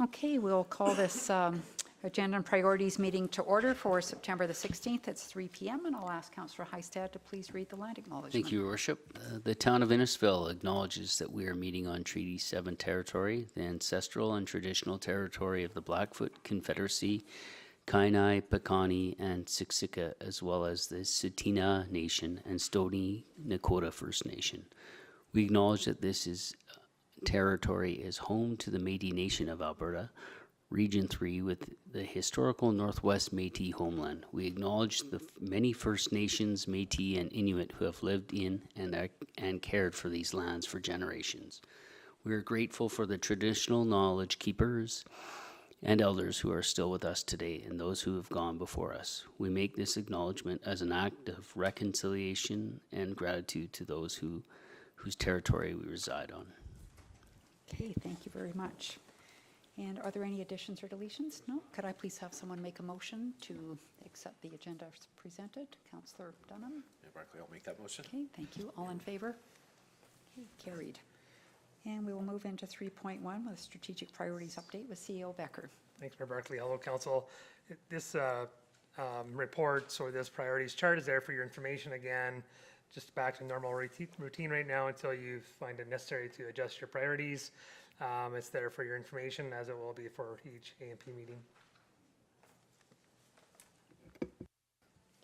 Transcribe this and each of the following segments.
Okay, we'll call this Agenda and Priorities meeting to order for September the 16th. It's 3 p.m. and I'll ask Councillor Hystad to please read the land acknowledgement. Thank you, Your Worship. The town of Innisfil acknowledges that we are meeting on Treaty 7 territory, the ancestral and traditional territory of the Blackfoot Confederacy, Kainai, Piikani, and Siksika, as well as the Tsuut'ina Nation and Stoney Nakoda First Nation. We acknowledge that this territory is home to the Métis Nation of Alberta, Region 3, with the historical Northwest Métis homeland. We acknowledge the many First Nations, Métis, and Inuit who have lived in and cared for these lands for generations. We are grateful for the traditional knowledge keepers and elders who are still with us today and those who have gone before us. We make this acknowledgement as an act of reconciliation and gratitude to those whose territory we reside on. Okay, thank you very much. And are there any additions or deletions? No? Could I please have someone make a motion to accept the agenda as presented? Councillor Dunham? Yeah, Barclay, I'll make that motion. Okay, thank you. All in favor? Okay, carried. And we will move into 3.1 with Strategic Priorities Update with CEO Becker. Thanks, Mayor Barclay. Hello, Council. This report, or this priorities chart, is there for your information again. Just back to normal routine right now until you find it necessary to adjust your priorities. It's there for your information, as it will be for each AMP meeting.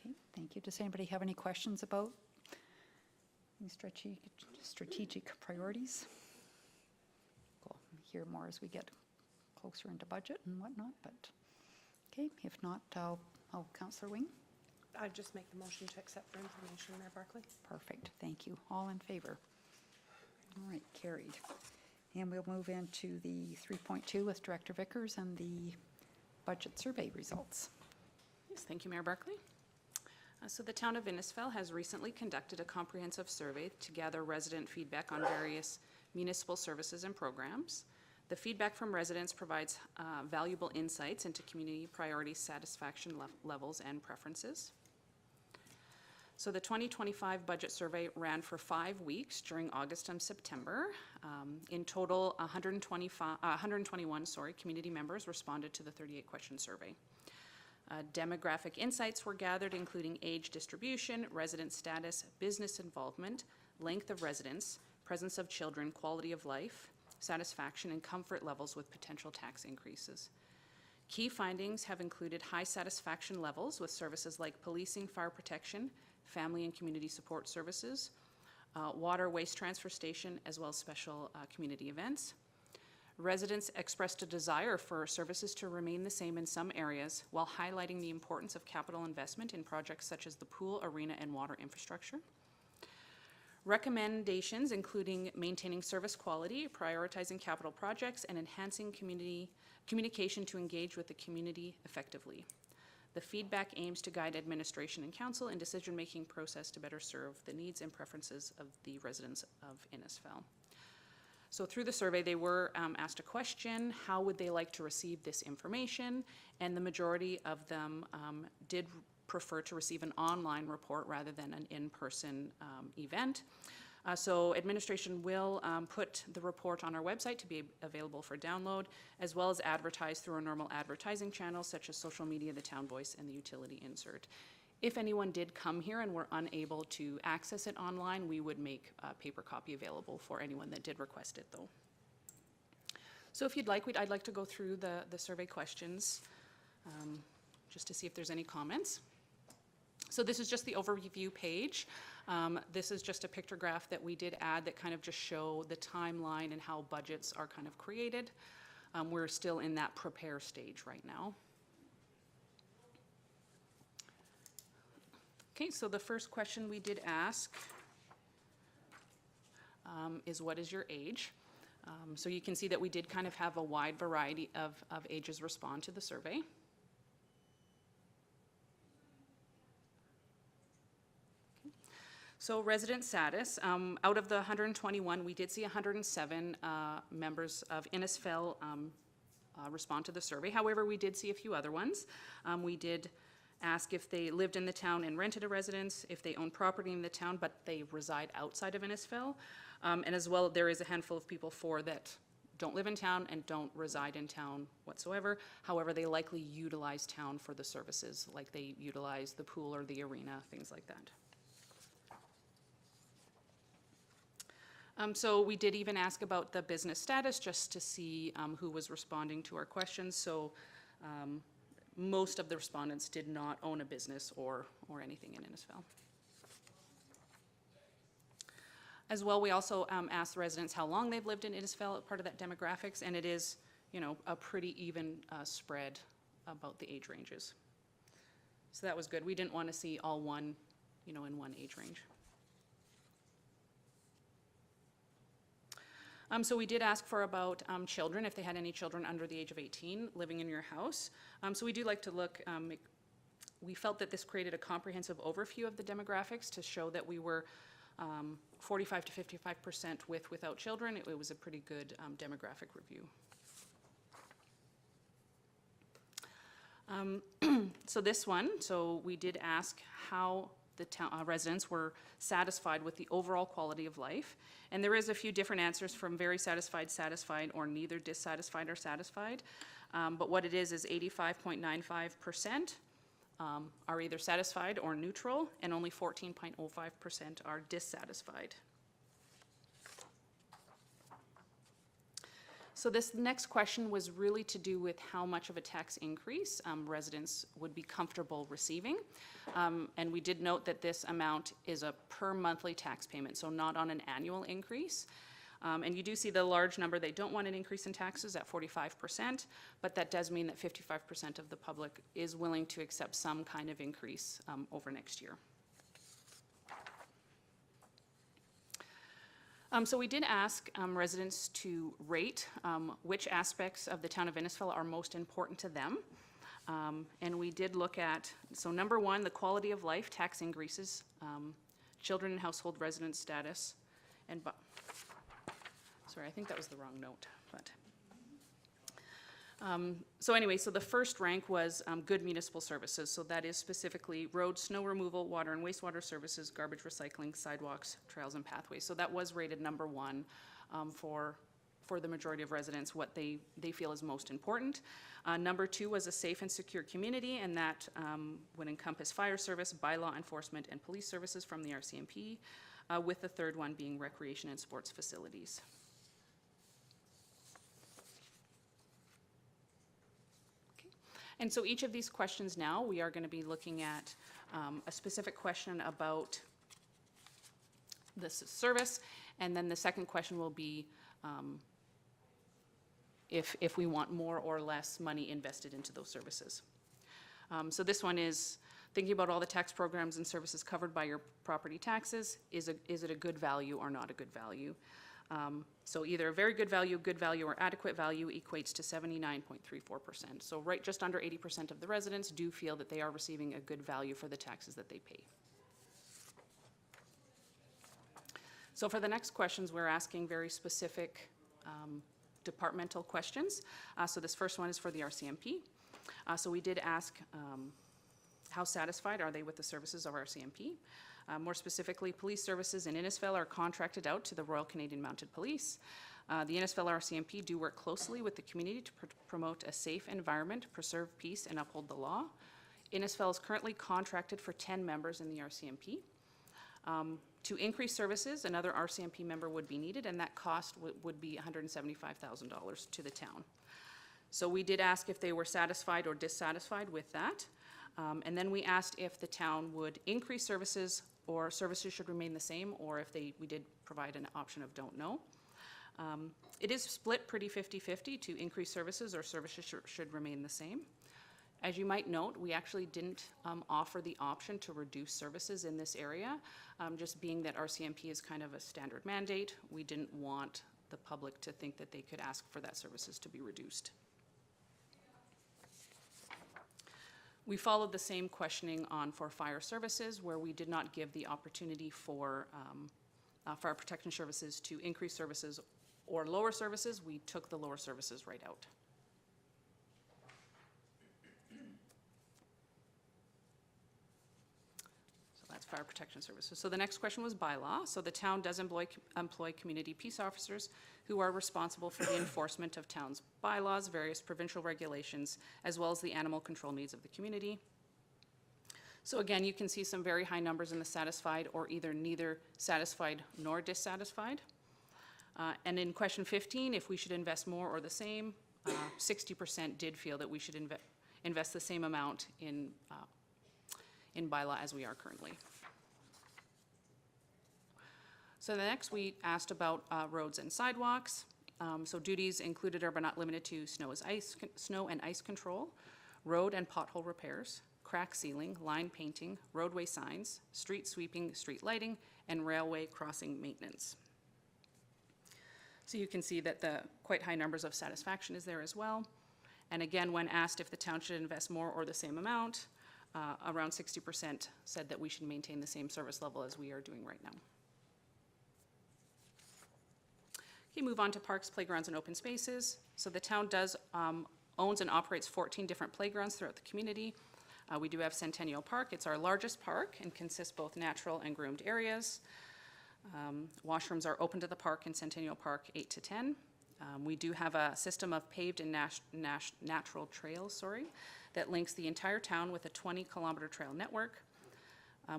Okay, thank you. Does anybody have any questions about strategic priorities? We'll hear more as we get closer into budget and whatnot, but okay, if not, Councillor Wing. I'd just make the motion to accept for information, Mayor Barclay. Perfect, thank you. All in favor? All right, carried. And we'll move into the 3.2 with Director Vickers and the budget survey results. Yes, thank you, Mayor Barclay. So the town of Innisfil has recently conducted a comprehensive survey to gather resident feedback on various municipal services and programs. The feedback from residents provides valuable insights into community priorities, satisfaction levels, and preferences. So the 2025 budget survey ran for 5 weeks during August and September. In total, 121 community members responded to the 38-question survey. Demographic insights were gathered, including age distribution, resident status, business involvement, length of residence, presence of children, quality of life, satisfaction, and comfort levels with potential tax increases. Key findings have included high satisfaction levels with services like policing, fire protection, family and community support services, water waste transfer station, as well as special community events. Residents expressed a desire for services to remain the same in some areas, while highlighting the importance of capital investment in projects such as the pool, arena, and water infrastructure. Recommendations including maintaining service quality, prioritizing capital projects, and enhancing communication to engage with the community effectively. The feedback aims to guide administration and council in decision-making process to better serve the needs and preferences of the residents of Innisfil. So through the survey, they were asked a question: how would they like to receive this information? And the majority of them did prefer to receive an online report rather than an in-person event. So administration will put the report on our website to be available for download, as well as advertise through our normal advertising channels such as social media, the Town Voice, and the utility insert. If anyone did come here and were unable to access it online, we would make a paper copy available for anyone that did request it, though. So if you'd like, I'd like to go through the survey questions just to see if there's any comments. So this is just the overview page. This is just a pictograph that we did add that kind of just show the timeline and how budgets are kind of created. We're still in that prepare stage right now. Okay, so the first question we did ask is, what is your age? So you can see that we did kind of have a wide variety of ages respond to the survey. So resident status, out of the 121, we did see 107 members of Innisfil respond to the survey. However, we did see a few other ones. We did ask if they lived in the town and rented a residence, if they own property in the town but they reside outside of Innisfil, and as well there is a handful of people that don't live in town and don't reside in town whatsoever. However, they likely utilize town for the services, like they utilize the pool or the arena, things like that. So we did even ask about the business status, just to see who was responding to our questions. So most of the respondents did not own a business or anything in Innisfil. As well, we also asked residents how long they've lived in Innisfil, part of that demographics, and it is, you know, a pretty even spread about the age ranges. So that was good. We didn't want to see all one, you know, in one age range. So we did ask for about children, if they had any children under the age of 18 living in your house. So we do like to look, we felt that this created a comprehensive overview of the demographics to show that we were 45 to 55% without children. It was a pretty good demographic review. So this one, so we did ask how the town residents were satisfied with the overall quality of life. And there is a few different answers from very satisfied, satisfied, or neither dissatisfied or satisfied. But what it is 85.95% are either satisfied or neutral, and only 14.05% are dissatisfied. So this next question was really to do with how much of a tax increase residents would be comfortable receiving. And we did note that this amount is a per monthly tax payment, so not on an annual increase. And you do see the large number, they don't want an increase in taxes at 45%, but that does mean that 55% of the public is willing to accept some kind of increase over next year. So we did ask residents to rate which aspects of the town of Innisfil are most important to them. And we did look at, so number one, the quality of life, tax increases, children and household residence status, and sorry, I think that was the wrong note, but. So anyway, so the first rank was good municipal services. So that is specifically road, snow removal, water and wastewater services, garbage recycling, sidewalks, trails and pathways. So that was rated number one for the majority of residents, what they feel is most important. Number two was a safe and secure community, and that would encompass fire service, bylaw enforcement, and police services from the RCMP, with the third one being recreation and sports facilities. And so each of these questions now, we are going to be looking at a specific question about this service, and then the second question will be if we want more or less money invested into those services. So this one is thinking about all the tax programs and services covered by your property taxes. Is it a good value or not a good value? So either a very good value, or adequate value equates to 79.34%. So right just under 80% of the residents do feel that they are receiving a good value for the taxes that they pay. So for the next questions, we're asking very specific departmental questions. So this first one is for the RCMP. So we did ask how satisfied are they with the services of RCMP? More specifically, police services in Innisfil are contracted out to the Royal Canadian Mounted Police. The Innisfil RCMP do work closely with the community to promote a safe environment, preserve peace, and uphold the law. Innisfil is currently contracted for 10 members in the RCMP. To increase services, another RCMP member would be needed, and that cost would be $175,000 to the town. So we did ask if they were satisfied or dissatisfied with that. And then we asked if the town would increase services or services should remain the same, or if we did provide an option of don't know. It is split pretty 50-50 to increase services or services should remain the same. As you might note, we actually didn't offer the option to reduce services in this area, just being that RCMP is kind of a standard mandate. We didn't want the public to think that they could ask for that services to be reduced. We followed the same questioning for fire services, where we did not give the opportunity for fire protection services to increase services or lower services. We took the lower services right out. So that's fire protection services. So the next question was bylaw. So the town does employ community peace officers who are responsible for the enforcement of town's bylaws, various provincial regulations, as well as the animal control needs of the community. So again, you can see some very high numbers in the satisfied or either neither satisfied nor dissatisfied. And in question 15, if we should invest more or the same, 60% did feel that we should invest the same amount in bylaw as we are currently. So the next, we asked about roads and sidewalks. So duties included are but not limited to snow and ice control, road and pothole repairs, crack sealing, line painting, roadway signs, street sweeping, street lighting, and railway crossing maintenance. So you can see that the quite high numbers of satisfaction is there as well. And again, when asked if the town should invest more or the same amount, around 60% said that we should maintain the same service level as we are doing right now. Okay, move on to parks, playgrounds, and open spaces. So the town owns and operates 14 different playgrounds throughout the community. We do have Centennial Park. It's our largest park and consists both natural and groomed areas. Washrooms are open to the park in Centennial Park 8 to 10. We do have a system of paved and natural trails, that links the entire town with a 20-kilometer trail network,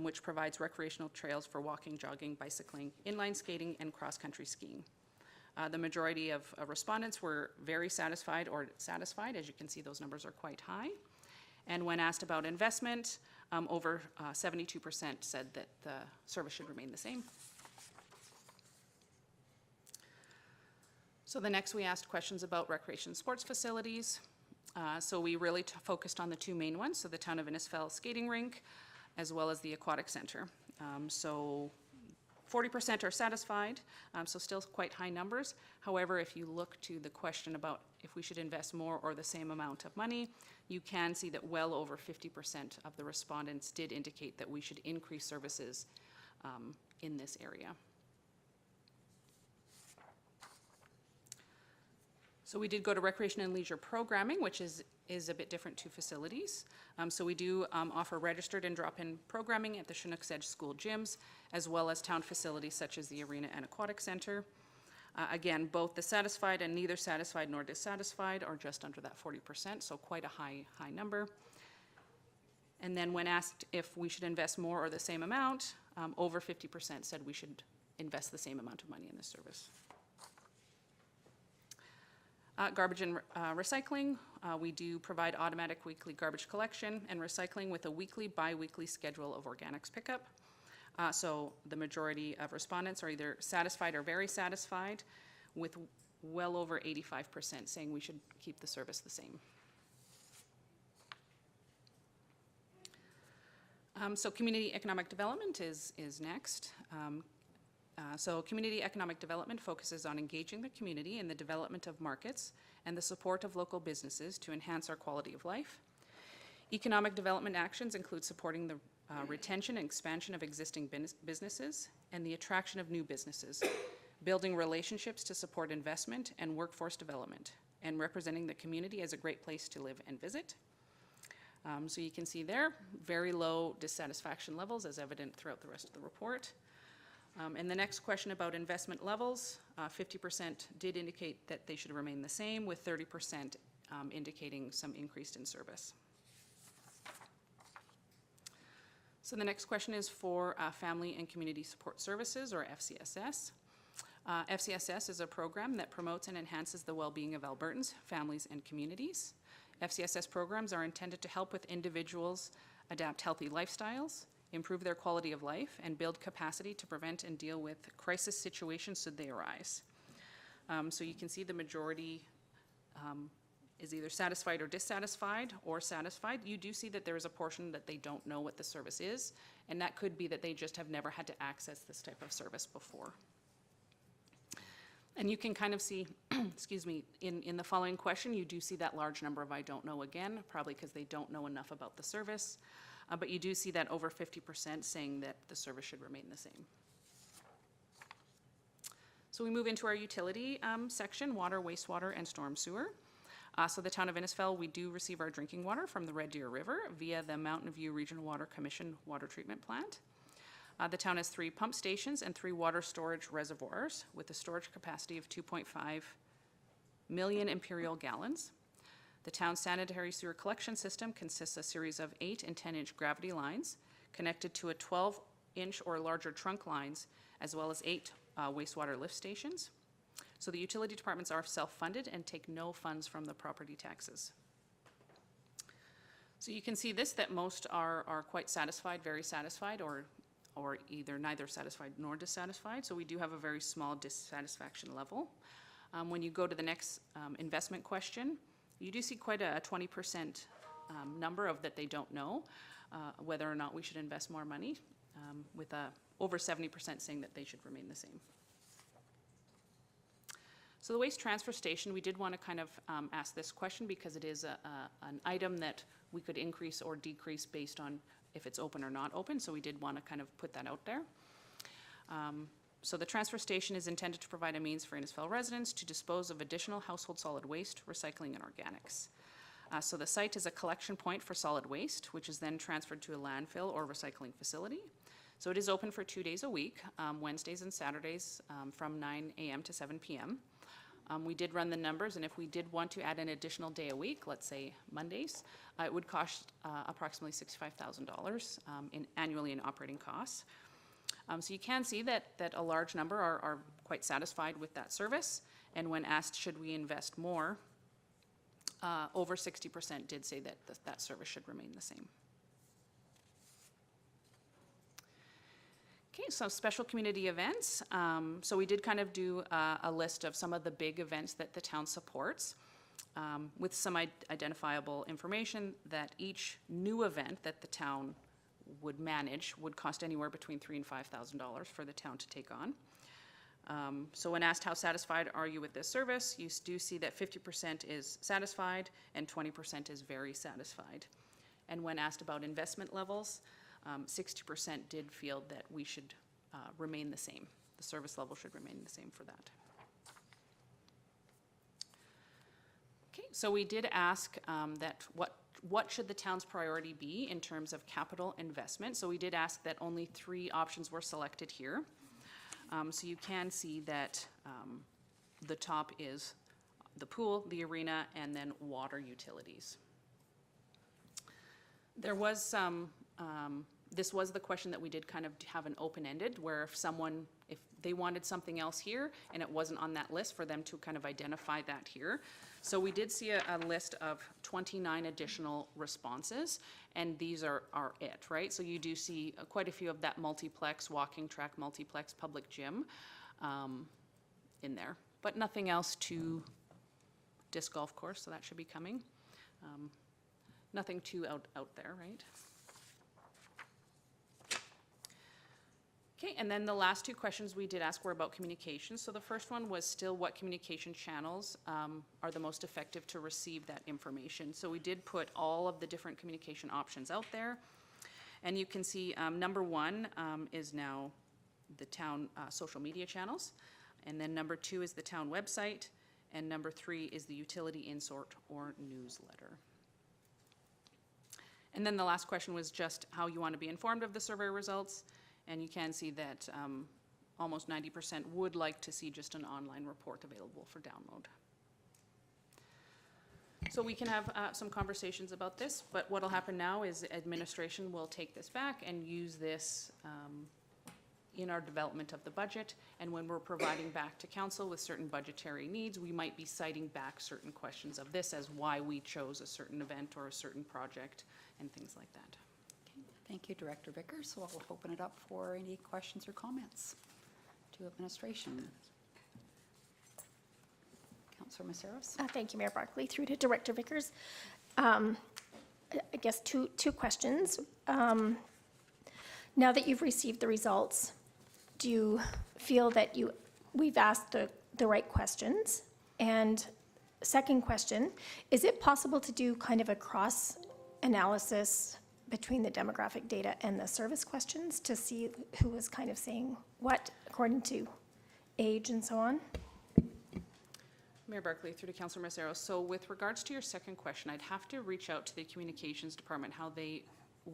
which provides recreational trails for walking, jogging, bicycling, inline skating, and cross-country skiing. The majority of respondents were very satisfied or satisfied. As you can see, those numbers are quite high. And when asked about investment, over 72% said that the service should remain the same. So the next, we asked questions about recreation sports facilities. So we really focused on the two main ones, so the Town of Innisfell skating rink, as well as the aquatic center. So 40% are satisfied, so still quite high numbers. However, if you look to the question about if we should invest more or the same amount of money, you can see that well over 50% of the respondents did indicate that we should increase services in this area. So we did go to recreation and leisure programming, which is a bit different to facilities. So we do offer registered and drop-in programming at the Chinook's Edge school gyms, as well as town facilities such as the arena and aquatic center. Again, both the satisfied and neither satisfied nor dissatisfied are just under that 40%, so quite a high number. And then when asked if we should invest more or the same amount, over 50% said we should invest the same amount of money in this service. Garbage and recycling, we do provide automatic weekly garbage collection and recycling with a weekly, bi-weekly schedule of organics pickup. So the majority of respondents are either satisfied or very satisfied, with well over 85% saying we should keep the service the same. So community economic development is next. So community economic development focuses on engaging the community in the development of markets and the support of local businesses to enhance our quality of life. Economic development actions include supporting the retention and expansion of existing businesses and the attraction of new businesses, building relationships to support investment and workforce development, and representing the community as a great place to live and visit. So you can see there, very low dissatisfaction levels as evident throughout the rest of the report. And the next question about investment levels, 50% did indicate that they should remain the same, with 30% indicating some increase in service. So the next question is for Family and Community Support Services, or FCSS. FCSS is a program that promotes and enhances the well-being of Albertans, families, and communities. FCSS programs are intended to help with individuals adapt healthy lifestyles, improve their quality of life, and build capacity to prevent and deal with crisis situations should they arise. So you can see the majority is either satisfied or dissatisfied or satisfied. You do see that there is a portion that they don't know what the service is, and that could be that they just have never had to access this type of service before. And you can kind of see, excuse me, in the following question, you do see that large number of I don't know again, probably because they don't know enough about the service. But you do see that over 50% saying that the service should remain the same. So we move into our utility section, water, wastewater, and storm sewer. So the Town of Innisfell, we do receive our drinking water from the Red Deer River via the Mountain View Regional Water Commission water treatment plant. The town has 3 pump stations and 3 water storage reservoirs with a storage capacity of 2.5 million imperial gallons. The town's sanitary sewer collection system consists of a series of 8 and 10-inch gravity lines connected to a 12-inch or larger trunk lines, as well as 8 wastewater lift stations. So the utility departments are self-funded and take no funds from the property taxes. So you can see this, that most are quite satisfied, very satisfied, or either neither satisfied nor dissatisfied. So we do have a very small dissatisfaction level. When you go to the next investment question, you do see quite a 20% number of that they don't know whether or not we should invest more money, with over 70% saying that they should remain the same. So the waste transfer station, we did want to kind of ask this question because it is an item that we could increase or decrease based on if it's open or not open. So we did want to kind of put that out there. So the transfer station is intended to provide a means for Innisfil residents to dispose of additional household solid waste, recycling, and organics. So the site is a collection point for solid waste, which is then transferred to a landfill or recycling facility. So it is open for 2 days a week, Wednesdays and Saturdays, from 9 a.m. to 7 p.m. We did run the numbers, and if we did want to add an additional day a week, let's say Mondays, it would cost approximately $65,000 annually in operating costs. So you can see that a large number are quite satisfied with that service, and when asked should we invest more, over 60% did say that that service should remain the same. Okay, so special community events. So we did kind of do a list of some of the big events that the town supports, with some identifiable information that each new event that the town would manage would cost anywhere between $3,000 and $5,000 for the town to take on. So when asked how satisfied are you with this service, you do see that 50% is satisfied and 20% is very satisfied. And when asked about investment levels, 60% did feel that we should remain the same. The service level should remain the same for that. Okay, so we did ask that what should the town's priority be in terms of capital investment? So we did ask that only 3 options were selected here. So you can see that the top is the pool, the arena, and then water utilities. There was some, this was the question that we did kind of have an open-ended, where if they wanted something else here and it wasn't on that list, for them to kind of identify that here. So we did see a list of 29 additional responses, and these are it, right? So you do see quite a few of that multiplex, walking track, multiplex, public gym in there, but nothing else to disc golf course, so that should be coming. Nothing too out there, right? Okay, and then the last 2 questions we did ask were about communication. So the first one was still what communication channels are the most effective to receive that information. So we did put all of the different communication options out there. And you can see number 1 is now the town social media channels. And then number 2 is the town website. And number 3 is the utility insert or newsletter. And then the last question was just how you want to be informed of the survey results. And you can see that almost 90% would like to see just an online report available for download. So we can have some conversations about this, but what will happen now is administration will take this back and use this in our development of the budget. And when we're providing back to council with certain budgetary needs, we might be citing back certain questions of this as why we chose a certain event or a certain project and things like that. Thank you, Director Vickers. So I'll open it up for any questions or comments to administration. Councillor Maceros. Thank you, Mayor Barkley. Through to Director Vickers. I guess two questions. Now that you've received the results, do you feel that we've asked the right questions? And second question, is it possible to do kind of a cross-analysis between the demographic data and the service questions to see who was kind of saying what according to age and so on? Mayor Barkley, through to Councillor Maceros. So with regards to your second question, I'd have to reach out to the communications department, how they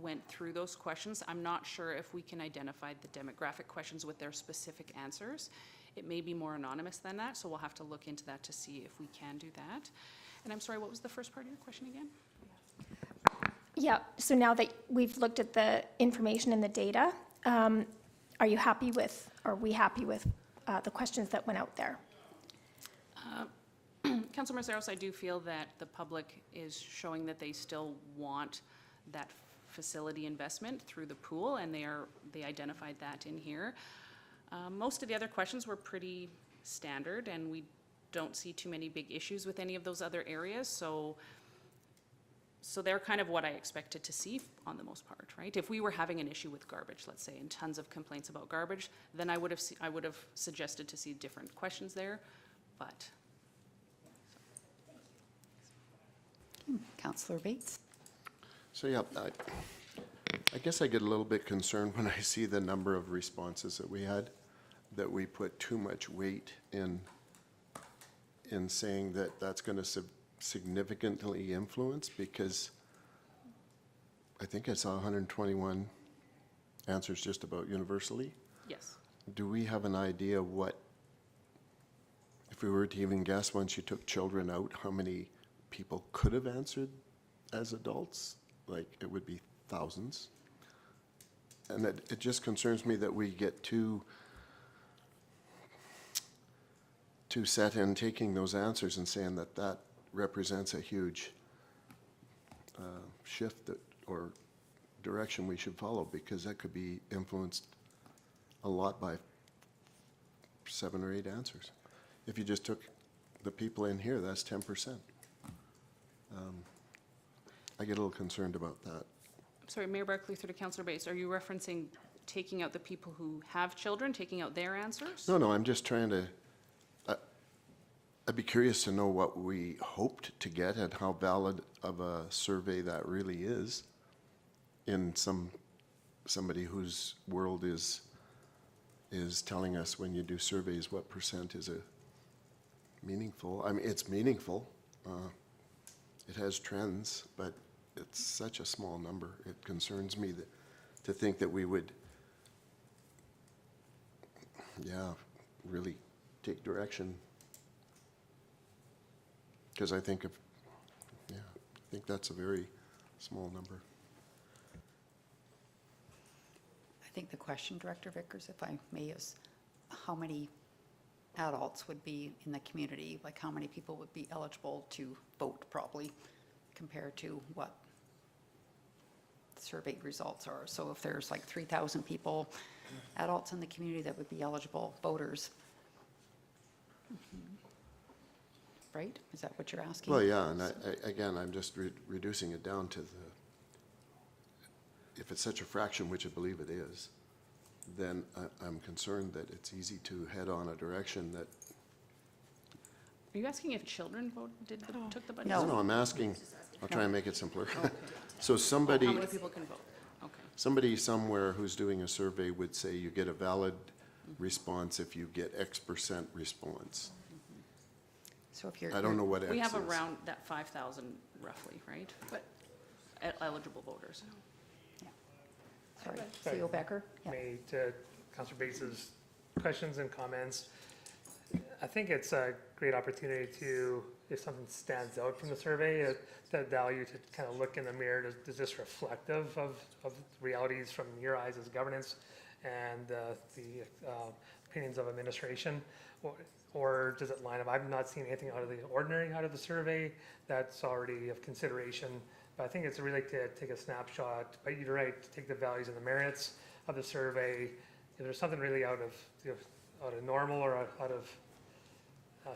went through those questions. I'm not sure if we can identify the demographic questions with their specific answers. It may be more anonymous than that, so we'll have to look into that to see if we can do that. And I'm sorry, what was the first part of your question again? Yeah, so now that we've looked at the information and the data, are you happy with, are we happy with the questions that went out there? Councilor Maceros, I do feel that the public is showing that they still want that facility investment through the pool, and they identified that in here. Most of the other questions were pretty standard, and we don't see too many big issues with any of those other areas, so they're kind of what I expected to see on the most part, right? If we were having an issue with garbage, let's say, and tons of complaints about garbage, then I would have suggested to see different questions there, but. Councillor Bates? So, yeah, I guess I get a little bit concerned when I see the number of responses that we had, that we put too much weight in saying that that's going to significantly influence, because I think I saw 121 answers just about universally. Yes. Do we have an idea what, if we were to even guess, once you took children out, how many people could have answered as adults? Like, it would be thousands. And it just concerns me that we get too set in taking those answers and saying that that represents a huge shift or direction we should follow, because that could be influenced a lot by 7 or 8 answers. If you just took the people in here, that's 10%. I get a little concerned about that. Sorry, Mayor Barkley through to Councillor Bates, are you referencing taking out the people who have children, taking out their answers? No, I'm just trying to, I'd be curious to know what we hoped to get and how valid of a survey that really is in somebody whose world is telling us, when you do surveys, what percent is meaningful. I mean, it's meaningful. It has trends, but it's such a small number. It concerns me to think that we would, really take direction. Because I think that's a very small number. I think the question, Director Vickers, if I may, is how many adults would be in the community, like how many people would be eligible to vote, probably, compared to what the survey results are. So if there's like 3,000 people, adults in the community that would be eligible voters, right? Is that what you're asking? Well, yeah, and again, I'm just reducing it down to if it's such a fraction, which I believe it is, then I'm concerned that it's easy to head on a direction that. Are you asking if children took the budget? No. No, I'm asking, I'll try and make it simpler. So How somebody, many people can vote? Okay. somebody somewhere who's doing a survey would say you get a valid response if you get X% response. So if you're. I don't know what X is. We have around that 5,000 roughly, right? But eligible voters. Sorry, Sorry. CEO Becker? Yeah. Made to Councillor Bates's questions and comments. I think it's a great opportunity to, if something stands out from the survey, that value to kind of look in the mirror. Is this reflective of realities from your eyes as governance and the opinions of administration? Or does it line up? I've not seen anything out of the ordinary out of the survey that's already of consideration. But I think it's really to take a snapshot, but you're right, to take the values and the merits of the survey. If there's something really out of normal or out of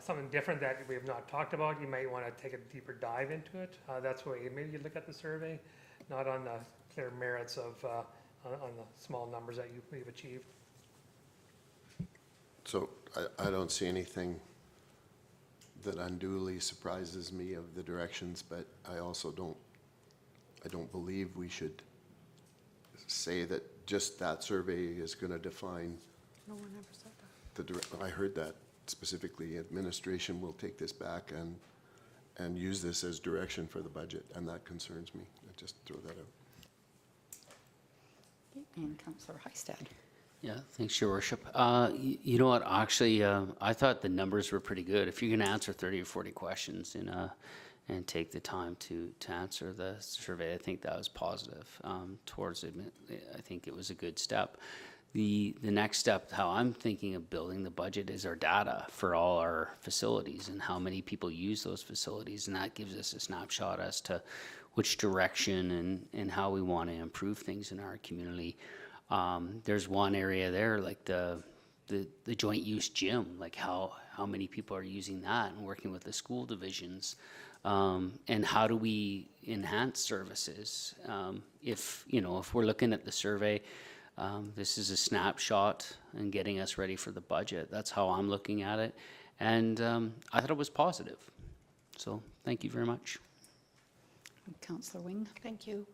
something different that we have not talked about, you might want to take a deeper dive into it. That's why maybe you look at the survey, not on the clear merits of on the small numbers that we've achieved. So I don't see anything that unduly surprises me of the directions, but I also don't believe we should say that just that survey is going to define. No one ever said that. I heard that specifically. Administration will take this back and use this as direction for the budget, and that concerns me. I just throw that out. And Councillor Hystad. Yeah, thanks, Your Worship. You know what, actually, I thought the numbers were pretty good. If you're going to answer 30 or 40 questions and take the time to answer the survey, I think that was positive towards it. I think it was a good step. The next step, how I'm thinking of building the budget, is our data for all our facilities and how many people use those facilities, and that gives us a snapshot as to which direction and how we want to improve things in our community. There's one area there, like the joint use gym, like how many people are using that, and working with the school divisions, and how do we enhance services? If we're looking at the survey, this is a snapshot and getting us ready for the budget. That's how I'm looking at it, and I thought it was positive. So thank you very much. Councillor Wing. Thank you.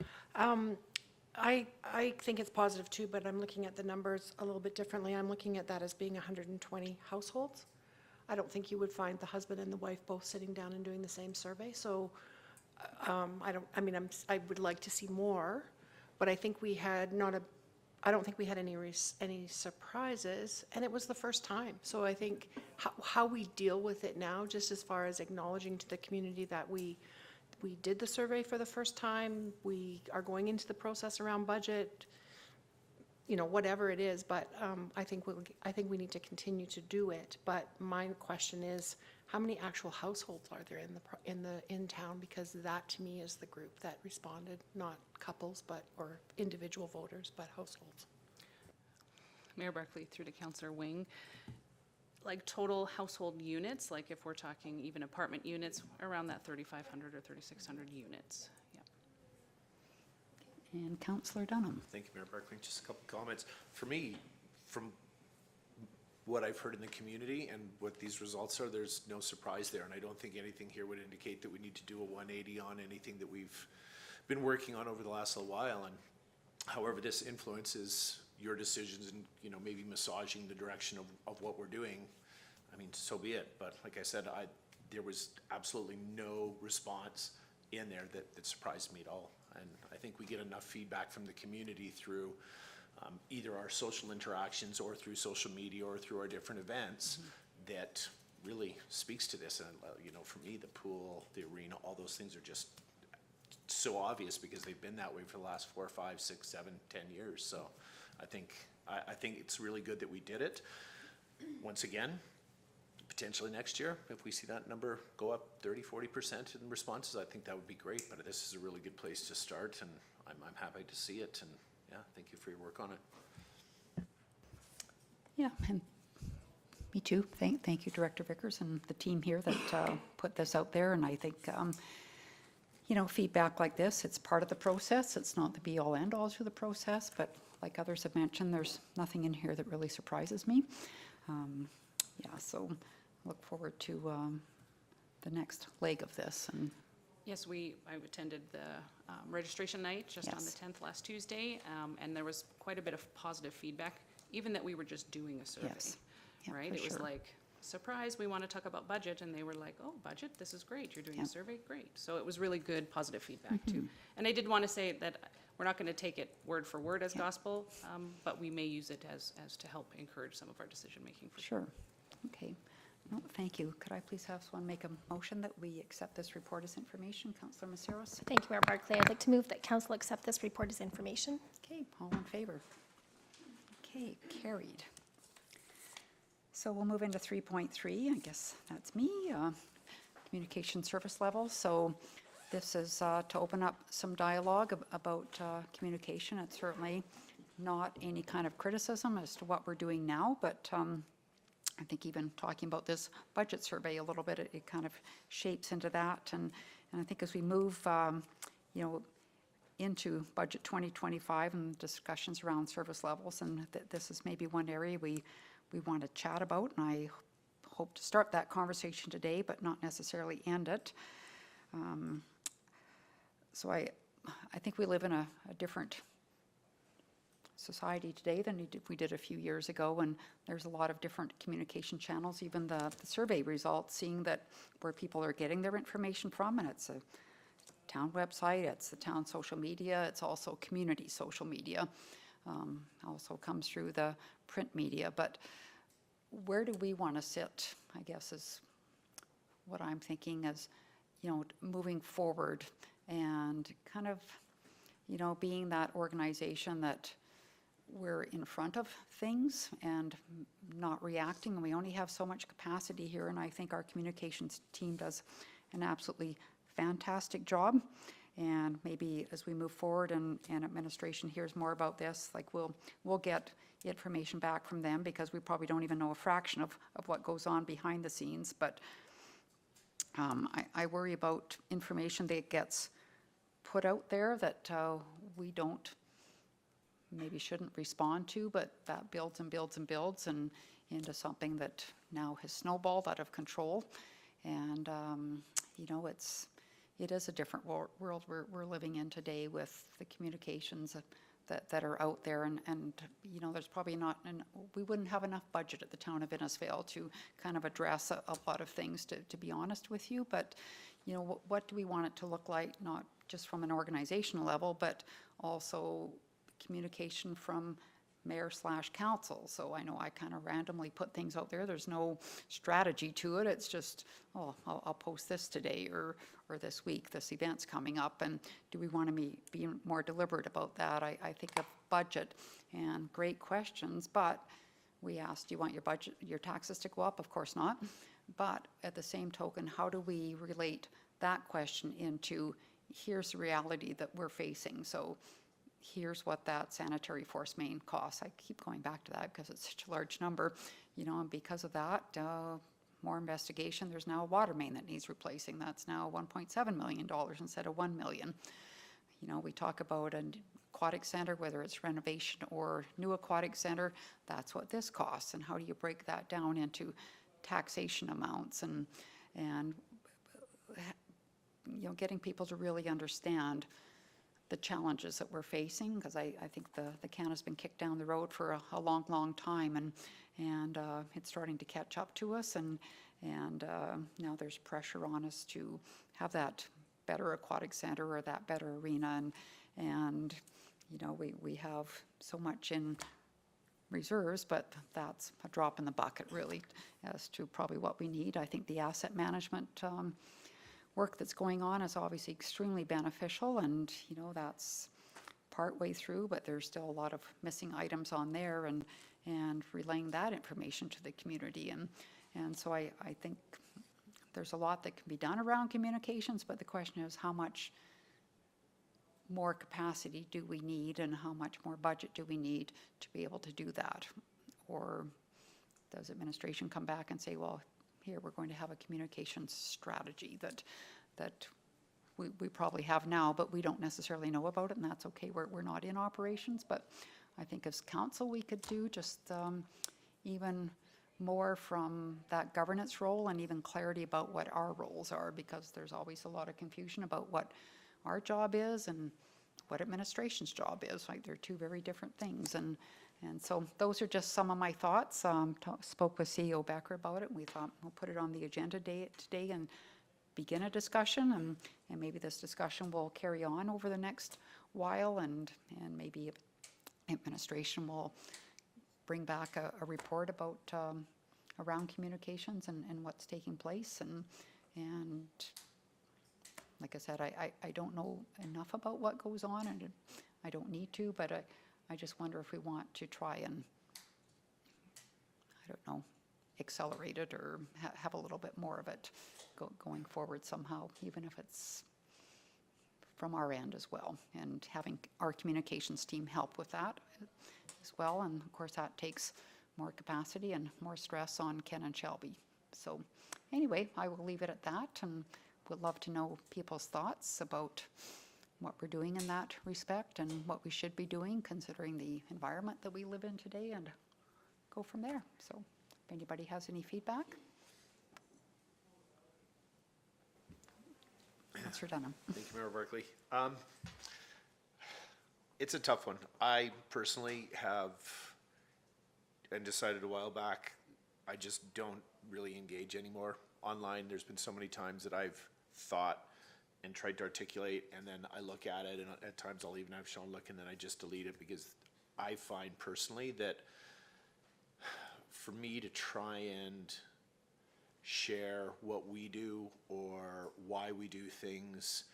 I think it's positive too, but I'm looking at the numbers a little bit differently. I'm looking at that as being 120 households. I don't think you would find the husband and the wife both sitting down and doing the same survey. So I would like to see more, but I think we had I don't think we had any surprises, and it was the first time. So I think how we deal with it now, just as far as acknowledging to the community that we did the survey for the first time, we are going into the process around budget, whatever it is, but I think we need to continue to do it. But my question is, how many actual households are there in town? Because that to me is the group that responded, not couples, or individual voters, but households. Mayor Barclay, through to Councillor Wing. Like total household units, like if we're talking even apartment units, around that 3,500 or 3,600 units. Yeah. And Councillor Dunham. Thank you, Mayor Barclay. Just a couple comments. For me, from what I've heard in the community and what these results are, there's no surprise there. And I don't think anything here would indicate that we need to do a 180 on anything that we've been working on over the last little while. And however this influences your decisions and, maybe massaging the direction of what we're doing, I mean, so be it. But like I said, there was absolutely no response in there that surprised me at all. And I think we get enough feedback from the community through either our social interactions or through social media or through our different events that really speaks to this. And, for me, the pool, the arena, all those things are just so obvious because they've been that way for the last 4, 5, 6, 7, 10 years. So I think it's really good that we did it. Once again, potentially next year, if we see that number go up 30, 40% in responses, I think that would be great. But this is a really good place to start, and I'm happy to see it. And yeah, thank you for your work on it. Yeah, and me too. Thank you, Director Vickers, and the team here that put this out there. And I think, feedback like this, it's part of the process. It's not the be-all, end-all to the process, but like others have mentioned, there's nothing in here that really surprises me. So look forward to the next leg of this. And Yes, I attended the registration night just on the Yes. 10th last Tuesday, and there was quite a bit of positive feedback, even that we were just doing a survey, Yes. Yeah, right? for It was sure. like, surprise, we want to talk about budget, and they were like, oh, budget, this is great, you're doing Yeah. a survey, great. So it was really good, positive feedback Mm-hmm. too. And I did want to say that we're not going to take it word for word as gospel, but we may use it as to help encourage some of our decision-making for sure. Sure. Okay. No, thank you. Could I please have someone make a motion that we accept this report as information? Councillor Maceros? Thank you, Mayor Barclay. I'd like to move that council accept this report as information. Okay, all in favor? Okay, carried. So we'll move into 3.3. I guess that's me, communication service level. So this is to open up some dialogue about communication. It's certainly not any kind of criticism as to what we're doing now, but I think even talking about this budget survey a little bit, it kind of shapes into that. And I think as we move, into budget 2025 and discussions around service levels, and this is maybe one area we want to chat about, and I hope to start that conversation today, but not necessarily end it. So I think we live in a different society today than we did a few years ago, and there's a lot of different communication channels, even the survey results, seeing that where people are getting their information from, and it's a town website, it's the town social media, it's also community social media. also comes through the print media. But where do we want to sit, I guess, is what I'm thinking is, moving forward and kind of, being that organization that we're in front of things and not reacting. And we only have so much capacity here, and I think our communications team does an absolutely fantastic job. And maybe as we move forward and administration hears more about this, like we'll get information back from them, because we probably don't even know a fraction of what goes on behind the scenes. But I worry about information that gets put out there that we don't, maybe shouldn't respond to, but that builds and builds and builds and into something that now has snowballed out of control. And, it is a different world we're living in today with the communications that are out there. And there's probably not, and we wouldn't have enough budget at the town of Innisfail to kind of address a lot of things, to be honest with you. But, what do we want it to look like, not just from an organizational level, but also communication from mayor/council. So I know I kind of randomly put things out there. There's no strategy to it. It's just, I'll post this today or this week, this event's coming up. And do we want to be more deliberate about that? I think of budget and great questions, but we asked, do you want your taxes to go up? Of course not. But at the same token, how do we relate that question into, here's the reality that we're facing? So here's what that sanitary force main costs. I keep going back to that because it's such a large number, and because of that, more investigation. There's now a water main that needs replacing. That's now $1.7 million instead of $1 million. We talk about an aquatic center, whether it's renovation or new aquatic center, that's what this costs. And how do you break that down into taxation amounts and getting people to really understand the challenges that we're facing, because I think the can has been kicked down the road for a long, long time, and it's starting to catch up to us, and now there's pressure on us to have that better aquatic center or that better arena, and we have so much in reserves, but that's a drop in the bucket really as to probably what we need. I think the asset management work that's going on is obviously extremely beneficial, and that's partway through, but there's still a lot of missing items on there, and relaying that information to the community, and so I think there's a lot that can be done around communications, but the question is, how much more capacity do we need, and how much more budget do we need to be able to do that? Or does administration come back and say, well, here we're going to have a communications strategy that we probably have now, but we don't necessarily know about it, and that's okay. We're not in operations, but I think as council we could do just even more from that governance role, and even clarity about what our roles are, because there's always a lot of confusion about what our job is and what administration's job is. Like, they're two very different things, and so those are just some of my thoughts. Spoke with CEO Becker about it, and we thought we'll put it on the agenda today and begin a discussion, and maybe this discussion will carry on over the next while, and maybe administration will bring back a report about around communications and what's taking place, and like I said, I don't know enough about what goes on, and I don't need to, but I just wonder if we want to try and, I don't know, accelerate it or have a little bit more of it going forward somehow, even if it's from our end as well, and having our communications team help with that as well. And of course, that takes more capacity and more stress on Ken and Shelby. So anyway, I will leave it at that, and would love to know people's thoughts about what we're doing in that respect and what we should be doing considering the environment that we live in today, and go from there. So if anybody has any feedback. Councillor Dunham. Thank you, Mayor Barkley. It's a tough one. I personally have, and decided a while back, I just don't really engage anymore online. There's been so many times that I've thought and tried to articulate, and then I look at it, and at times I'll even have Sean look, and then I just delete it because I find personally that for me to try and share what we do or why we do things,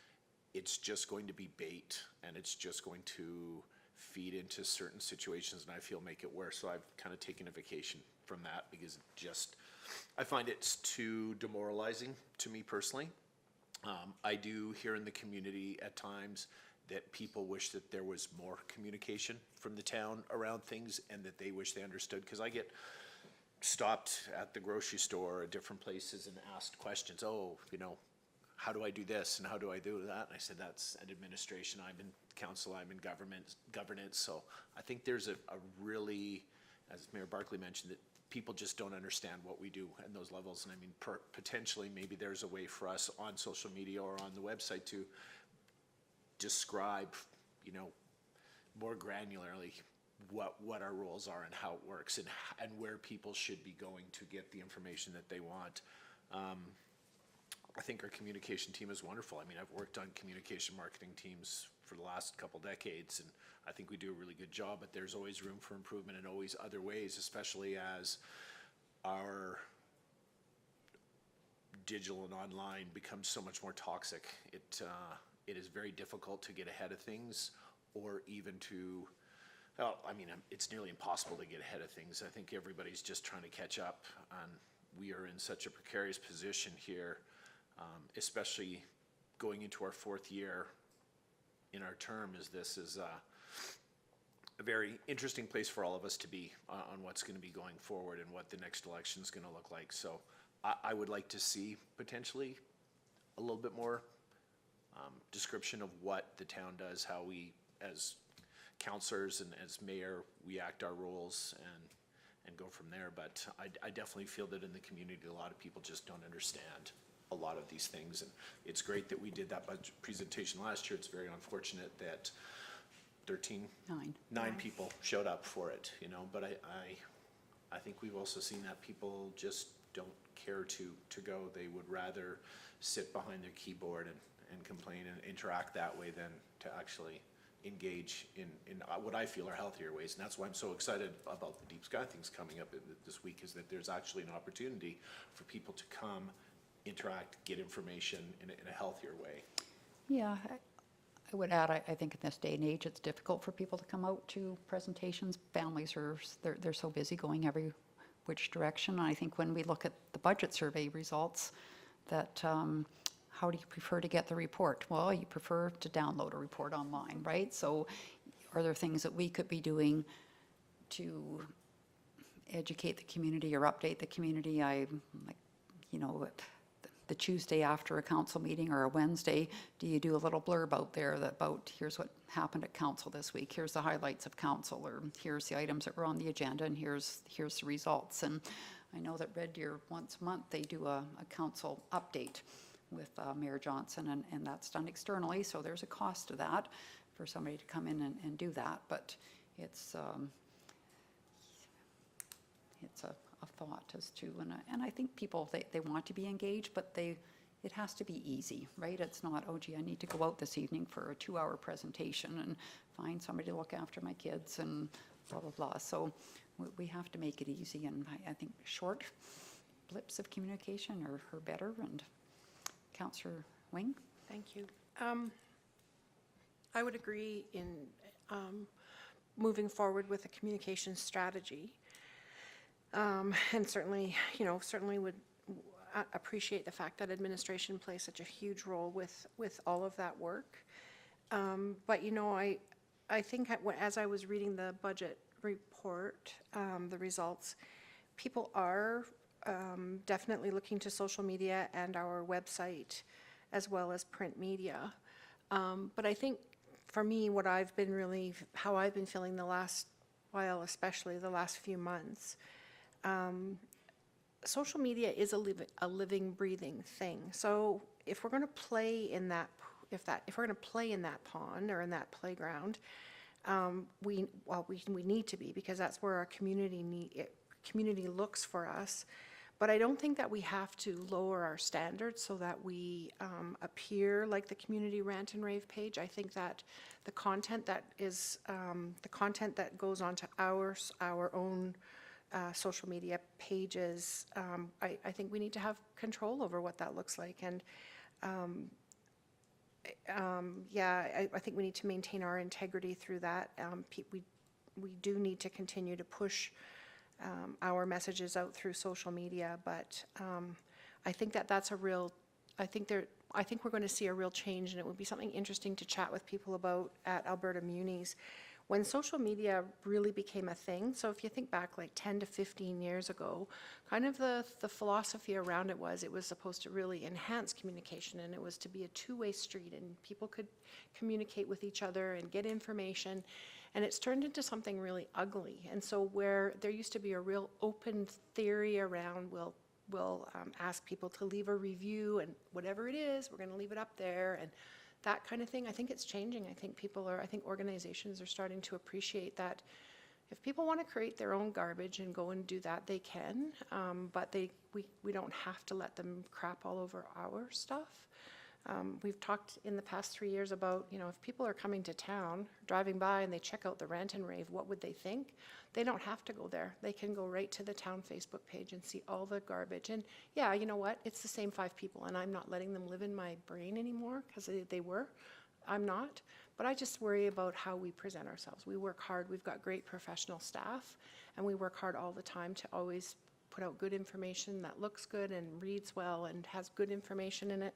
it's just going to be bait, and it's just going to feed into certain situations, and I feel make it worse. So I've kind of taken a vacation from that because I find it's too demoralizing to me personally. I do hear in the community at times that people wish that there was more communication from the town around things, and that they wish they understood, because I get stopped at the grocery store at different places and asked questions. Oh, how do I do this and how do I do that? And I said, that's an administration. I'm in council, I'm in governance. So I think there's a really, as Mayor Barkley mentioned, that people just don't understand what we do at those levels. And I mean, potentially maybe there's a way for us on social media or on the website to describe, more granularly what our roles are and how it works, and where people should be going to get the information that they want. I think our communication team is wonderful. I mean, I've worked on communication marketing teams for the last couple decades, and I think we do a really good job, but there's always room for improvement and always other ways, especially as our digital and online becomes so much more toxic. It is very difficult to get ahead of things, or even to, it's nearly impossible to get ahead of things. I think everybody's just trying to catch up, and we are in such a precarious position here, especially going into our 4th year in our term. This is a very interesting place for all of us to be on what's going to be going forward and what the next election is going to look like. So I would like to see potentially a little bit more description of what the town does, how we as councillors and as mayor, we act our roles and go from there. But I definitely feel that in the community, a lot of people just don't understand a lot of these things. And it's great that we did that budget presentation last year. It's very unfortunate that 9 people showed up for it, but I think we've also seen that people just don't care to go. They would rather sit behind their keyboard and complain and interact that way than to actually engage in what I feel are healthier ways. And that's why I'm so excited about the Deep Sky things coming up this week, is that there's actually an opportunity for people to come, interact, get information in a healthier way. Yeah, I would add, I think in this day and age, it's difficult for people to come out to presentations. Families they're so busy going every which direction. And I think when we look at the budget survey results, that how do you prefer to get the report? Well, you prefer to download a report online, right? So are there things that we could be doing to educate the community or update the community? The Tuesday after a council meeting or a Wednesday, do you do a little blurb out there about here's what happened at council this week, here's the highlights of council, or here's the items that were on the agenda, and here's the results. And I know that Red Deer, once a month, they do a council update with Mayor Johnson, and that's done externally, so there's a cost to that for somebody to come in and do that. But it's a thought as to, and I think people, they want to be engaged, but it has to be easy, right? It's not, oh gee, I need to go out this evening for a 2-hour presentation and find somebody to look after my kids and blah, blah, blah. So we have to make it easy, and I think short blips of communication are better. And Councillor Wing? Thank you. I would agree in moving forward with a communication strategy. And certainly would appreciate the fact that administration plays such a huge role with all of that work. But I think as I was reading the budget report, the results, people are definitely looking to social media and our website as well as print media. But I think for me, how I've been feeling the last while, especially the last few months, social media is a living, breathing thing. So if we're going to play in that, if we're going to play in that pond or in that playground, we need to be, because that's where our community looks for us. But I don't think that we have to lower our standards so that we appear like the community rant and rave page. I think that the content that is, the content that goes onto our own social media pages, I think we need to have control over what that looks like. And yeah, I think we need to maintain our integrity through that. We do need to continue to push our messages out through social media, but I think that that's a real, I think we're going to see a real change, and it would be something interesting to chat with people about at Alberta Munis. When social media really became a thing, so if you think back like 10 to 15 years ago, kind of the philosophy around it was supposed to really enhance communication, and it was to be a two-way street, and people could communicate with each other and get information, and it's turned into something really ugly. And so where there used to be a real open theory around, we'll ask people to leave a review, and whatever it is, we're going to leave it up there, and that kind of thing. I think it's changing. I think organizations are starting to appreciate that if people want to create their own garbage and go and do that, they can, but we don't have to let them crap all over our stuff. We've talked in the past 3 years about, if people are coming to town, driving by, and they check out the rant and rave, what would they think? They don't have to go there. They can go right to the town Facebook page and see all the garbage. And yeah, you know what? It's the same 5 people, and I'm not letting them live in my brain anymore because they were. I'm not. But I just worry about how we present ourselves. We work hard. We've got great professional staff, and we work hard all the time to always put out good information that looks good and reads well and has good information in it.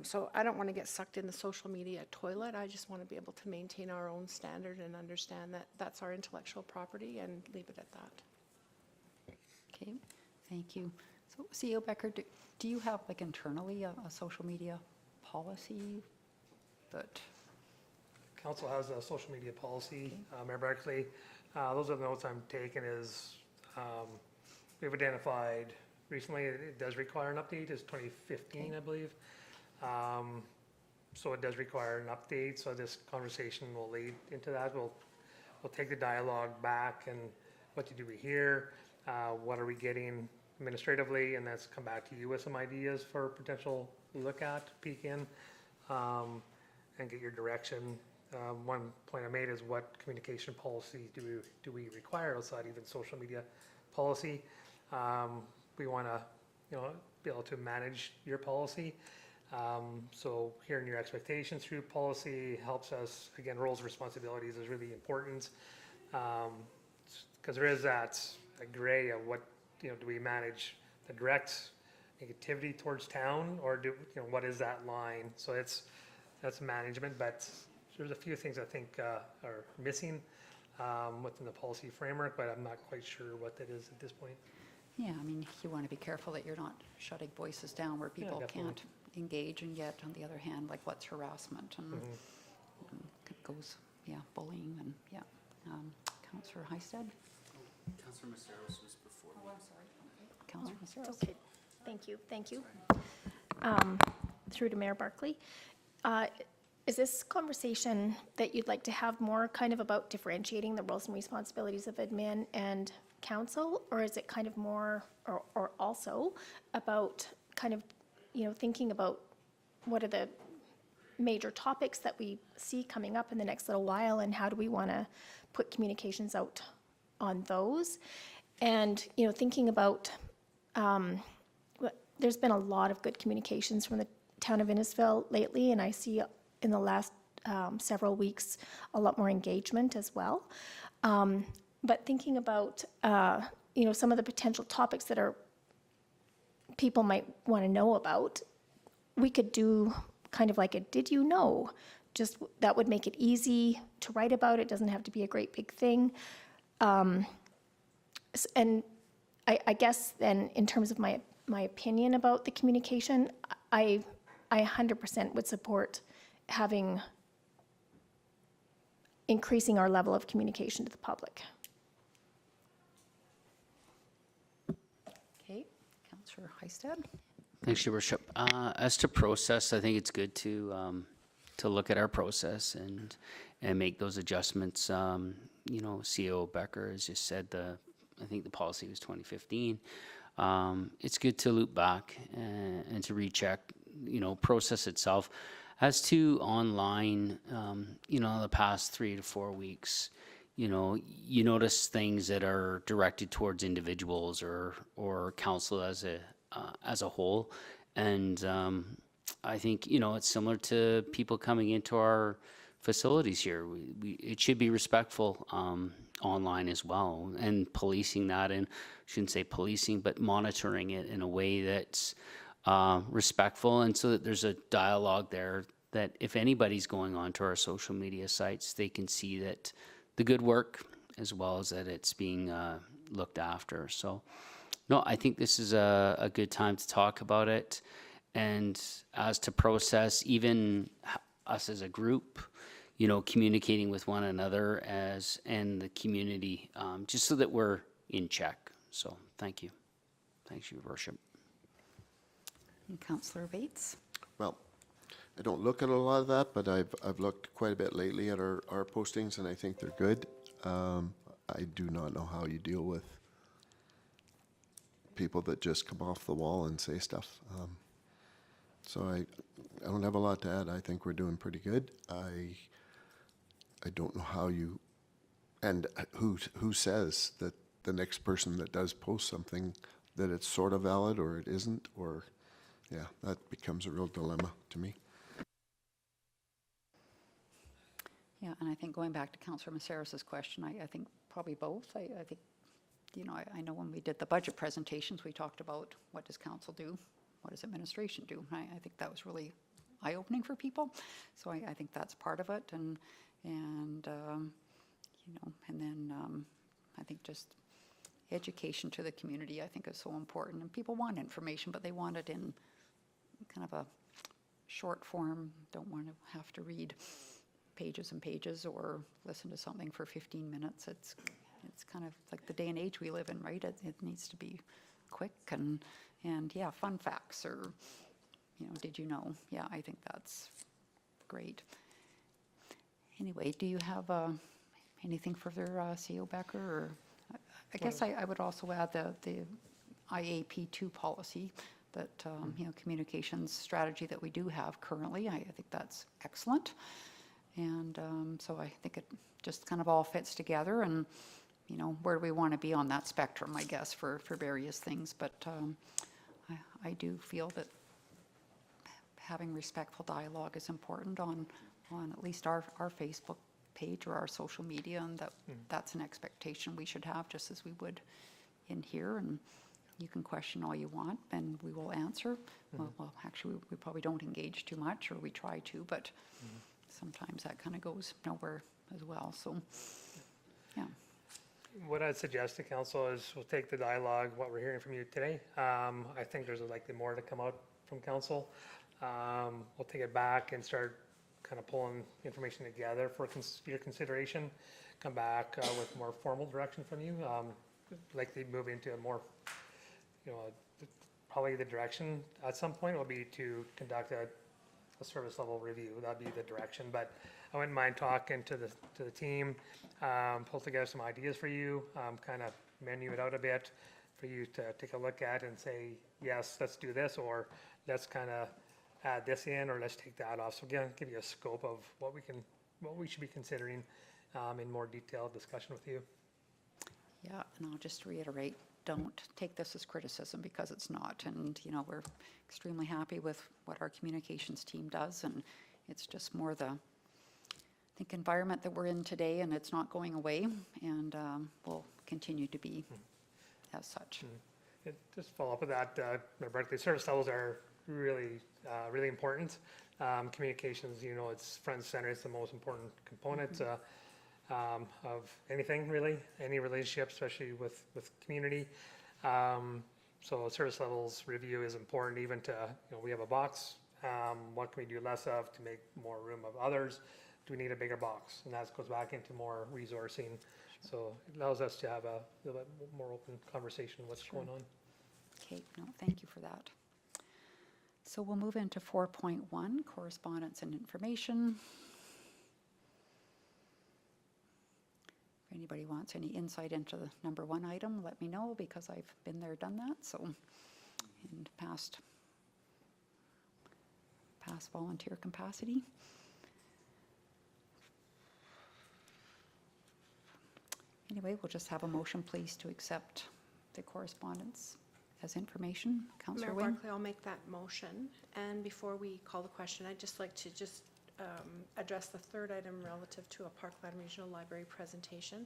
So I don't want to get sucked in the social media toilet. I just want to be able to maintain our own standard and understand that that's our intellectual property and leave it at that. Okay, thank you. So CEO Becker, do you have like internally a social media policy that? Council has a social media policy, Mayor Barclay. Those are the notes I'm taking is, we've identified recently, it does require an update, it's 2015, I believe. So it does require an update, so this conversation will lead into that. We'll take the dialogue back and what do we hear, what are we getting administratively, and let's come back to you with some ideas for potential look at, peek in, and get your direction. One point I made is what communication policy do we require outside even social media policy? We want to, be able to manage your policy. So hearing your expectations through policy helps us, again, roles and responsibilities is really important. Because there is that gray of what, do we manage the direct negativity towards town, or what is that line? So that's management, but there's a few things I think are missing within the policy framework, but I'm not quite sure what that is at this point. Yeah, I mean, you want to be careful that you're not shutting voices down where people definitely. can't engage, and yet on the other hand, like what's harassment and it goes, bullying and Councillor Hystad? Councillor Maceros was before. Oh, I'm sorry. Councillor Maceros. Okay, thank you. Through to Mayor Barclay. Is this conversation that you'd like to have more kind of about differentiating the roles and responsibilities of admin and council, or is it kind of more, or also about kind of, thinking about what are the major topics that we see coming up in the next little while, and how do we want to put communications out on those? And, thinking about, there's been a lot of good communications from the town of Innisfil lately, and I see in the last several weeks a lot more engagement as well. But thinking about, some of the potential topics that people might want to know about, we could do kind of like a did you know? Just that would make it easy to write about. It doesn't have to be a great big thing. And I guess then in terms of my opinion about the communication, I 100% would support increasing our level of communication to the public. Okay, Councillor Hystad? Thanks, Your Worship. As to process, I think it's good to look at our process and make those adjustments. CEO Becker has just said I think the policy was 2015. it's good to loop back and to recheck, process itself. As to online, the past 3 to 4 weeks, you notice things that are directed towards individuals or council as a whole. And I think, it's similar to people coming into our facilities here. It should be respectful online as well, and policing that, and shouldn't say policing, but monitoring it in a way that's respectful, and so that there's a dialogue there, that if anybody's going onto our social media sites, they can see that the good work as well as that it's being looked after. So no, I think this is a good time to talk about it. And as to process, even us as a group, communicating with one another and the community, just so that we're in check. So thank you. Thanks, Your Worship. And Councillor Bates? Well, I don't look at a lot of that, but I've looked quite a bit lately at our postings, and I think they're good. I do not know how you deal with people that just come off the wall and say stuff. So I don't have a lot to add. I think we're doing pretty good. I don't know how you, and who says that the next person that does post something, that it's sort of valid or it isn't, or, yeah, that becomes a real dilemma to me. Yeah, and I think going back to Councillor Maceris's question, I think probably both. I think, I know when we did the budget presentations, we talked about what does council do? What does administration do? I think that was really eye-opening for people. So I think that's part of it. And then I think just education to the community, I think, is so important. And people want information, but they want it in kind of a short form, don't want to have to read pages and pages or listen to something for 15 minutes. It's kind of like the day and age we live in, right? It needs to be quick and yeah, fun facts or, did you know? Yeah, I think that's great. Anyway, do you have anything further, CEO Becker? Or I guess I would also add the IAP2 policy that, communications strategy that we do have currently. I think that's excellent. And so I think it just kind of all fits together, and, where do we want to be on that spectrum, I guess, for various things. But I do feel that having respectful dialogue is important on at least our Facebook page or our social media, and that's an expectation we should have, just as we would in here. And you can question all you want, and we will answer. Well, actually, we probably don't engage too much, or we try to, but sometimes that kind of goes nowhere as well. So, yeah. What I'd suggest to council is we'll take the dialogue, what we're hearing from you today. I think there's likely more to come out from council. We'll take it back and start kind of pulling information together for your consideration. Come back with more formal direction from you. Likely move into a more, probably the direction at some point will be to conduct a service level review. That'd be the direction, but I wouldn't mind talking to the team, pull together some ideas for you, kind of menu it out a bit for you to take a look at and say, yes, let's do this, or let's kind of add this in, or let's take that off. So again, give you a scope of what we should be considering in more detailed discussion with you. Yeah, and I'll just reiterate, don't take this as criticism, because it's not. And, we're extremely happy with what our communications team does, and it's just more the, I think, environment that we're in today, and it's not going away, and will continue to be as such. Just follow up with that, Berkeley service levels are really, really important. Communications, it's front and center. It's the most important component of anything, really, any relationship, especially with community. So service levels review is important, even to, we have a box. What can we do less of to make more room of others? Do we need a bigger box? And that goes back into more resourcing. So it allows us to have a little bit more open conversation of what's going on. Okay, no, thank you for that. So we'll move into 4.1, correspondence and information. anybody wants any insight into the number one item, let me know, because I've been there, done that, so, in past volunteer capacity. Anyway, we'll just have a motion, please, to accept the correspondence as information. Councillor Mayor Wing? Barclay, I'll make that motion. And before we call the question, I'd just like to address the third item relative to a Parkland Regional Library presentation.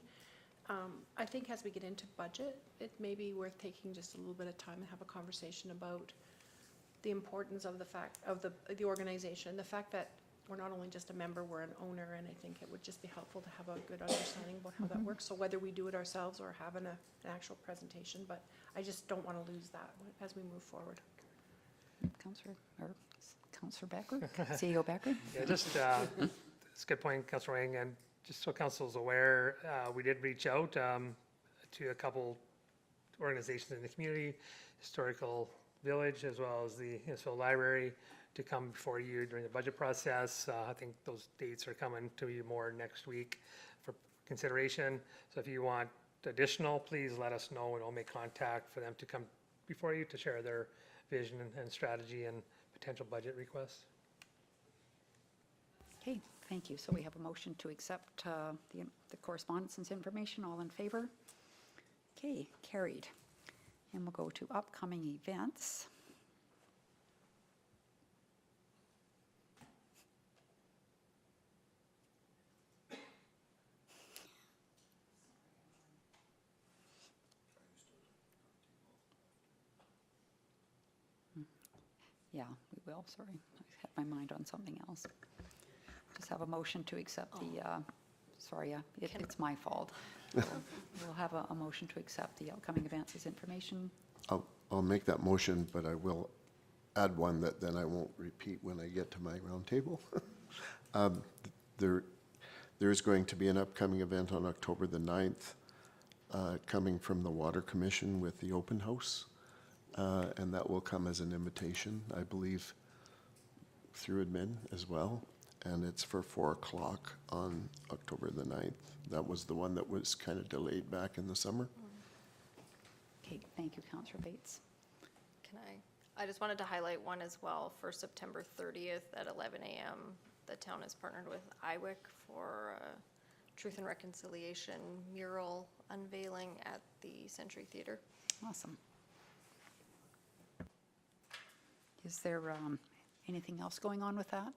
I think as we get into budget, it may be worth taking just a little bit of time and have a conversation about the importance of the organization, the fact that we're not only just a member, we're an owner, and I think it would just be helpful to have a good understanding about how that works. So whether we do it ourselves or have an actual presentation, but I just don't want to lose that as we move forward. Councillor Becker, CEO Becker? Yeah, just, it's a good point, Councillor Wang, and just so council's aware, we did reach out to a couple organizations in the community, Historical Village, as well as the Innisfil Library, to come before you during the budget process. I think those dates are coming to you more next week for consideration. So if you want additional, please let us know, and I'll make contact for them to come before you to share their vision and strategy and potential budget requests. Okay, thank you. So we have a motion to accept the correspondence and information. All in favor? Okay, carried. And we'll go to upcoming events. Yeah, we will, sorry. I had my mind on something else. Just have a motion to accept the, sorry, it's my fault. We'll have a motion to accept the upcoming events as information. I'll make that motion, but I will add one that then I won't repeat when I get to my roundtable. There is going to be an upcoming event on October the 9th, coming from the Water Commission with the open house. And that will come as an invitation, I believe, through admin as well. And it's for 4 o'clock on October the 9th. That was the one that was kind of delayed back in the summer. Okay, thank you, Councillor Bates. I just wanted to highlight one as well for September 30th at 11 a.m. The town has partnered with IWIC for Truth and Reconciliation mural unveiling at the Century Theatre. Awesome. Is there anything else going on with that,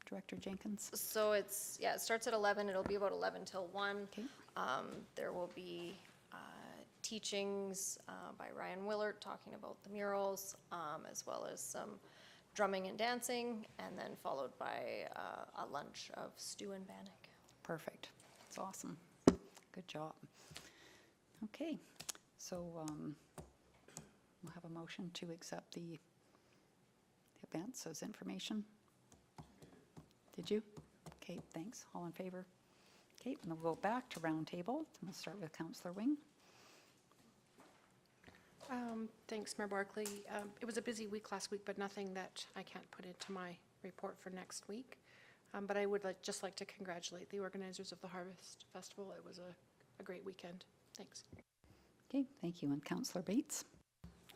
Director Jenkins? So it starts at 11. It'll be about 11 till 1. Okay. There will be teachings by Ryan Willert talking about the murals, as well as some drumming and dancing, and then followed by a lunch of stew and bannock. Perfect. That's awesome. Good job. Okay, so we'll have a motion to accept the events as information. Did you? Okay, thanks. All in favor? Okay, and we'll go back to roundtable. And we'll start with Councillor Wing. Thanks, Mayor Barclay. It was a busy week last week, but nothing that I can't put into my report for next week. But I would just like to congratulate the organizers of the Harvest Festival. It was a great weekend. Thanks. Okay, thank you. And Councillor Bates?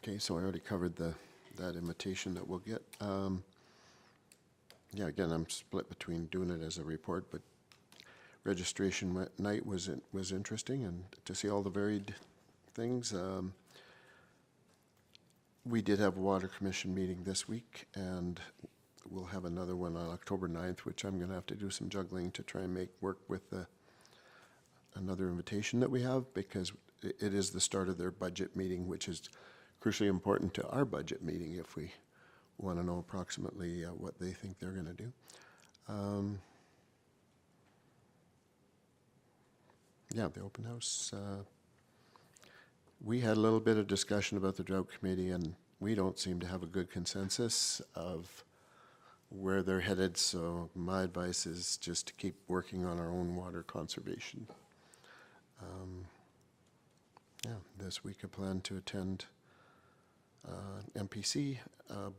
Okay, so I already covered that invitation that we'll get. Yeah, again, I'm split between doing it as a report, but registration night was interesting, and to see all the varied things. We did have a Water Commission meeting this week, and we'll have another one on October 9th, which I'm going to have to do some juggling to try and make work with another invitation that we have, because it is the start of their budget meeting, which is crucially important to our budget meeting if we want to know approximately what they think they're going to do. Yeah, the open house. We had a little bit of discussion about the drought committee, and we don't seem to have a good consensus of where they're headed, so my advice is just to keep working on our own water conservation. Yeah, this week I plan to attend MPC,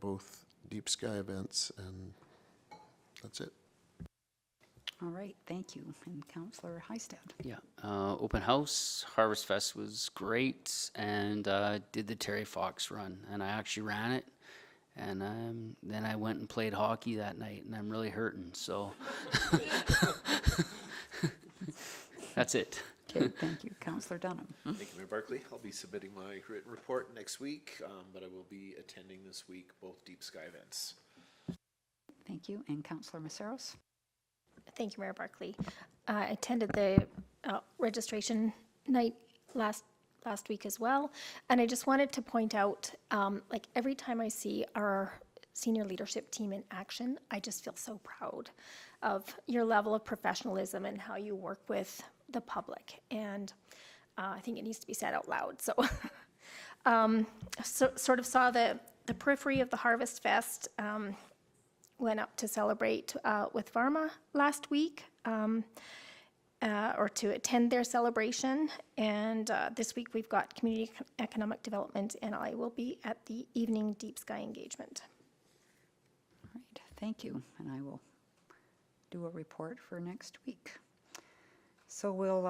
both Deep Sky events, and that's it. All right, thank you. And Councillor Hystad. Yeah, open house, Harvest Fest was great, and did the Terry Fox run, and I actually ran it, and then I went and played hockey that night, and I'm really hurting, so. That's it. Okay, thank you. Councillor Dunham. Thank you, Mayor Barkley. I'll be submitting my written report next week, but I will be attending this week both Deep Sky events. Thank you. And Councillor Maceros. Thank you, Mayor Barkley. I attended the registration night last week as well, and I just wanted to point out, like every time I see our senior leadership team in action, I just feel so proud of your level of professionalism and how you work with the public, and I think it needs to be said out loud. So, sort of saw the periphery of the Harvest Fest. Went up to celebrate with Varma last week, or to attend their celebration. And this week we've got Community Economic Development, and I will be at the evening Deep Sky engagement. All right, thank you. And I will do a report for next week. So we'll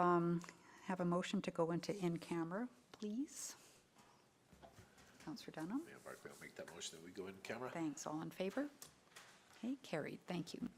have a motion to go into in-camera, please. Councillor Dunham. Mayor Barkley, I'll make that motion that we go in camera. Thanks. All in favor? Okay, carried. Thank you.